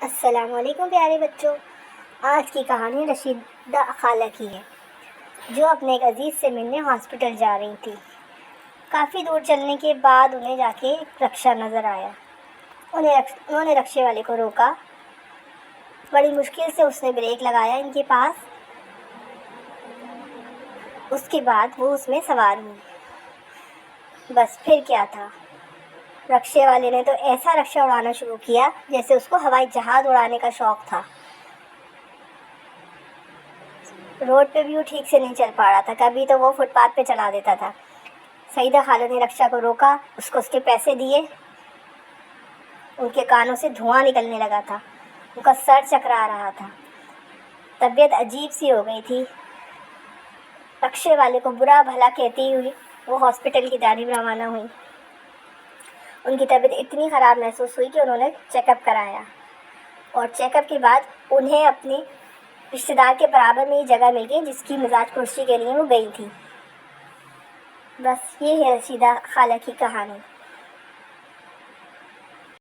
السلام علیکم پیارے بچوں. آج کی کہانی رشیدہ خالہ کی ہے جو اپنے ایک عزیز سے ملنے ہاسپٹل جا رہی تھی. کافی دور چلنے کے بعد انہیں جا کے ایک رکشہ نظر آیا. انہوں نے رکشے والے کو روکا. بڑی مشکل سے اس نے بریک لگایا ان کے پاس. اس کے بعد وہ اس میں سوار ہوئی. بس پھر کیا تھا، رکشے والے نے تو ایسا رکشہ اڑانا شروع کیا جیسے اس کو ہوائی جہاز اڑانے کا شوق تھا. روڈ پہ بھی وہ ٹھیک سے نہیں چل پا رہا تھا، کبھی تو وہ فٹ پاتھ پہ چلا دیتا تھا. سعیدہ خالہ نے رکشہ کو روکا، اس کو اس کے پیسے دیے. ان کے کانوں سے دھواں نکلنے لگا تھا، ان کا سر چکرا رہا تھا، طبیعت عجیب سی ہو گئی تھی. رکشے والے کو برا بھلا کہتی ہوئی وہ ہاسپٹل کی جانب روانہ ہوئی. ان کی طبیعت اتنی خراب محسوس ہوئی کہ انہوں نے چیک اپ کرایا، اور چیک اپ کے بعد انہیں اپنے رشتہ دار کے برابر میں یہ جگہ مل گئی جس کی مزاج پرسی کے لیے وہ گئی تھی. بس یہ ہے رشیدہ خالہ کی کہانی.